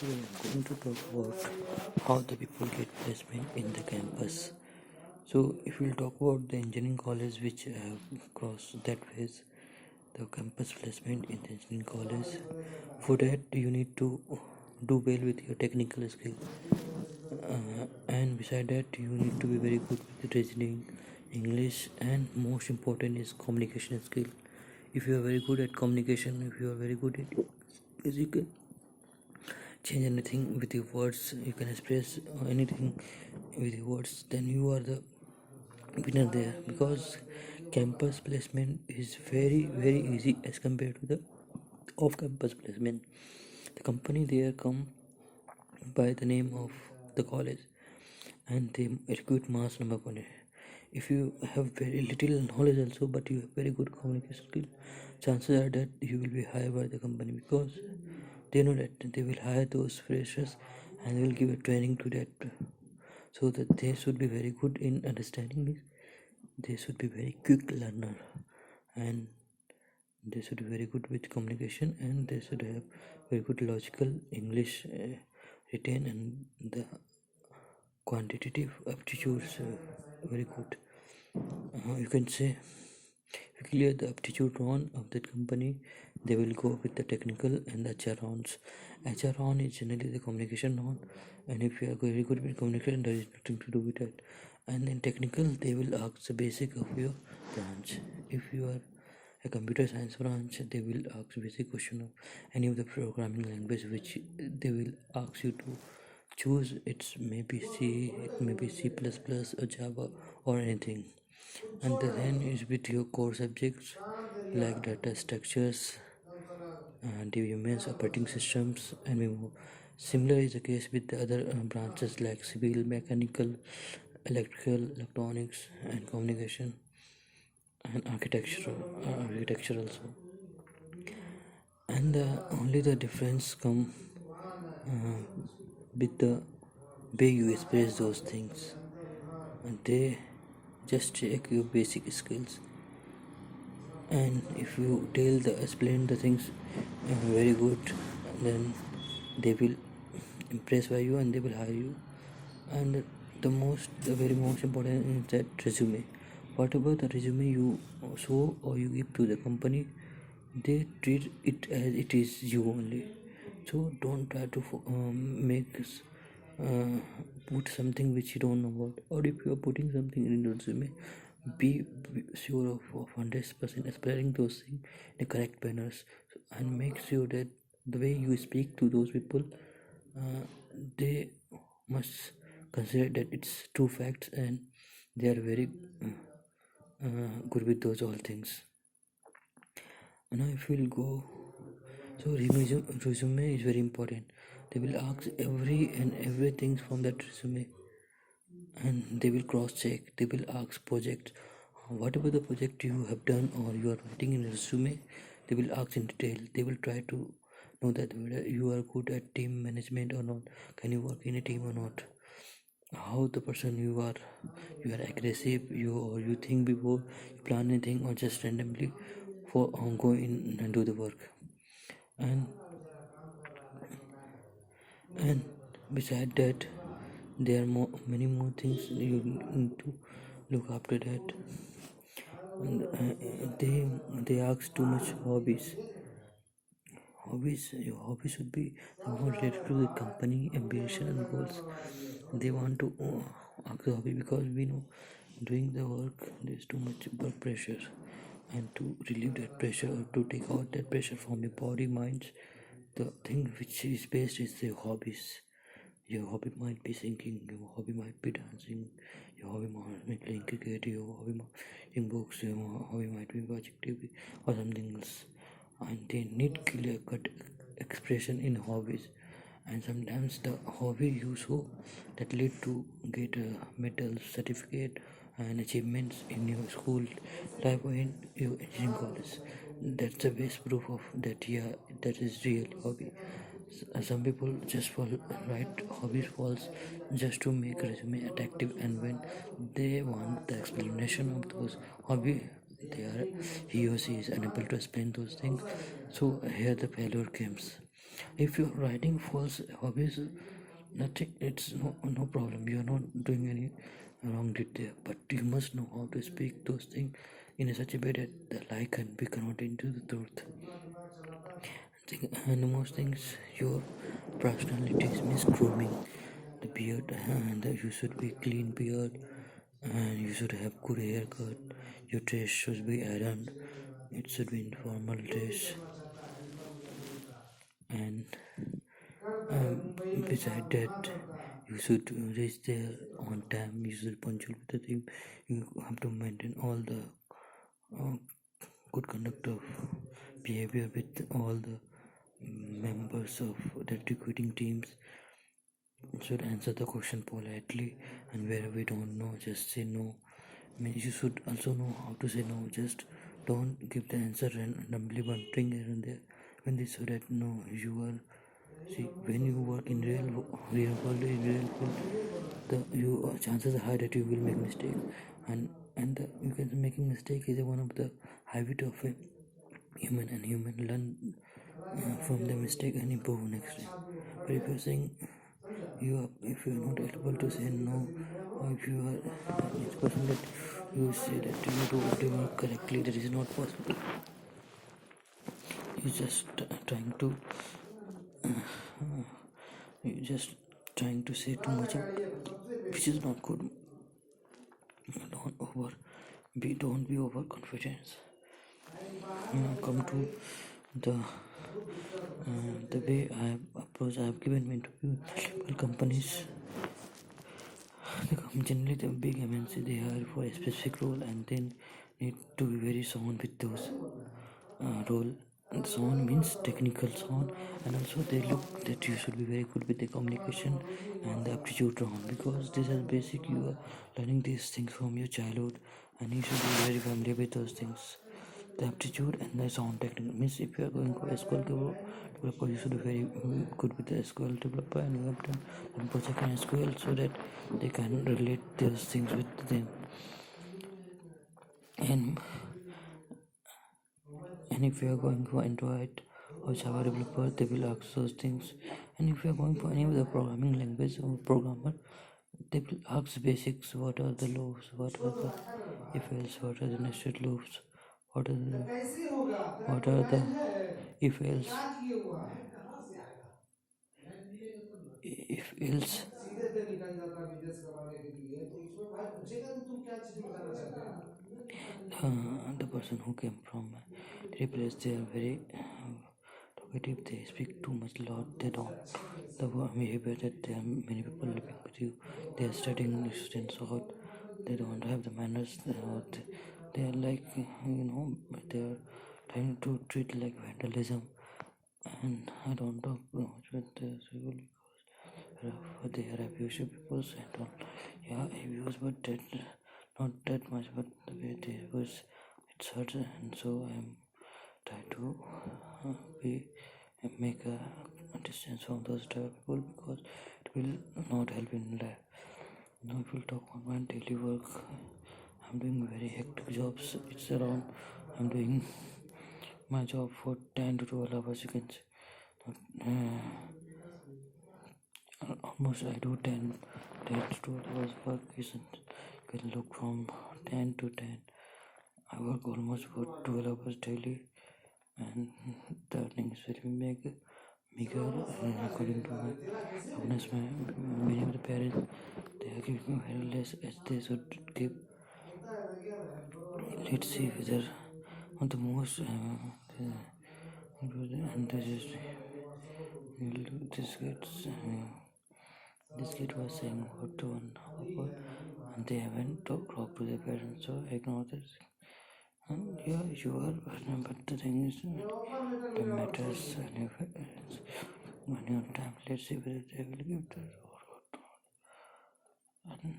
we are going to talk about how the people get placement in the campus. So, if we'll talk about the engineering college which have crossed that phase, the campus placement in the engineering college, for that you need to do well with your technical skill, and beside that you need to be very good with reasoning, English, and most important is communication skill. If you are very good at communication, if you are very good at physical change anything with your words, you can express anything with your words, then you are the winner there, because campus placement is very easy as compared to the off campus placement. The company there come by the name of the college, and they recruit mass number for it. If you have very little knowledge also but you have very good communication skill, chances are that you will be hired by the company, because they know that they will hire those freshers and they will give a training to that, so that they should be very good in understanding this. They should be very quick learner, and they should be very good with communication, and they should have very good logical English written, and the quantitative aptitudes very good. You can say if you clear the aptitude round of that company, they will go with the technical and the HR rounds. HR round is generally the communication round, and if you are very good with communication, there is nothing to do with that. And in technical, they will ask the basic of your branch. If you are a computer science branch, they will ask basic question of any of the programming language which they will ask you to choose. It's maybe C, maybe C++ or Java or anything. And then is with your core subjects like data structures, DBMS, operating systems, and many more. Similar is the case with the other branches like civil, mechanical, electrical, electronics, and communication, and architecture also. And only the difference come with the way you express those things, and they just check your basic skills. And if you explain the things very good, then they will impress by you and they will hire you. And the very most important is that resume. Whatever the resume you show or you give to the company, they treat it as it is you only. So don't try to uh, put something which you don't know about. Or if you are putting something in your resume, be sure of 100% explaining those things in the correct manners, and make sure that the way you speak to those people, they must consider that it's true facts, and they are very good with those all things. Now if we'll go, so resume is very important. They will ask everything from that resume, and they will cross check. They will ask project, whatever the project you have done or you are writing in a resume, they will ask in detail. They will try to know that whether you are good at team management or not, can you work in a team or not, how the person you are aggressive, you think before you plan anything, or just randomly for go in and do the work. And and beside that, there are many more things you need to look after that. And they ask too much hobbies. Your hobby should be somehow related to the company ambition and goals. They want to ask the hobby, because we know doing the work there's too much work pressure, and to relieve that pressure or to take out that pressure from your body mind, the thing which is best is the hobbies. Your hobby might be singing, your hobby might be dancing, your hobby might be playing cricket, your hobby might be reading books, your hobby might be watching TV or something else. And they need clear cut expression in hobbies. And sometimes the hobby you show that lead to get a medal, certificate, and achievements in your school life or in your engineering college. That's the best proof of that. Yeah, that is real hobby. Some people just write hobbies false just to make resume attractive, and when they want the explanation of those hobby, he or she is unable to explain those things. So here the failure comes. If you're writing false hobbies, nothing, it's no problem, you're not doing any wrong deed there, but you must know how to speak those things in such a way that the lie can be converted into the truth. And most things, your personalities means grooming the beard, and you should be clean beard, and you should have good haircut, your dress should be ironed, it should be informal dress, and beside that, you should reach there on time, you should punctual with the team, you have to maintain all the uh, good conduct of behavior with all the members of the recruiting teams, should answer the question politely, and where we don't know, just say no. I mean, you should also know how to say no, just don't give the answer randomly wandering here and there, when they say that no, you are. See, when you work in real world, the chances are high that you will make mistake, and you can making mistake is one of the habit of a human, and human learn from the mistake and improve next time. But if you're saying if you're not able to say no, or if you are each person that you say that you do the work correctly, that is not possible. You just trying to you just trying to say too much, which is not good. Don't be overconfident. Come to the the way I have given my interview with companies. Generally, the big MNC, they hire for a specific role, and then need to be very sound with those role. And sound means technical sound, and also they look that you should be very good with the communication and the aptitude round, because this is basic. You are learning these things from your childhood, and you should be very familiar with those things. The aptitude and the sound technique means if you are going for SQL developer, you should be very good with the SQL developer, and you have done some project in SQL so that they can relate those things with them. And if you are going for Android or Java developer, they will ask those things. And if you are going for any other programming language or programmer, they will ask basics: what are the loops, what are the if else, what are the nested loops, what are the if else, if else. The person who came from the place, they are very talkative, they speak too much loud, they don't the behavior that there are many people living with you, they are studying students out, they don't have the manners, they are like they are trying to treat like vandalism. And I don't talk much with people because they are abusive people and all. Yeah, abuse, but that not that much, but the way they was, it hurts, and so I'm trying to be make a distance from those type of people, because it will not help in life. Now if we'll talk about my daily work, I'm doing very hectic jobs. It's around, I'm doing my job for 10 to 12 hours, you can say. Almost I do 10 to 12 hours work, isn't, you can look from 10 to 10. I work almost for 12 hours daily, and the earnings will make meager, according to my honest, many of the parents, they are giving very less as they should give. Let's see whether on the most and this kid was saying what to one hour, and they haven't talked to their parents, so I ignore this. And yeah, you are, but the thing is, the matters and if it's when you're on time, let's see whether they will give that or not. And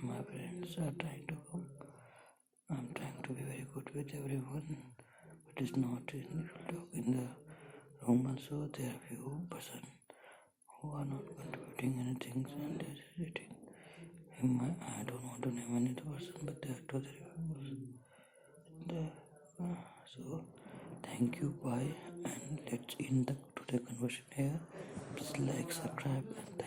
my parents are trying to come. I'm trying to be very good with everyone, but it's not. If you talk in the room also, there are few person who are not contributing anything, and they're sitting. I don't want to name any person, but there are two, three people. So thank you, bye, and let's end the conclude the conversation here. Please like, subscribe, and thank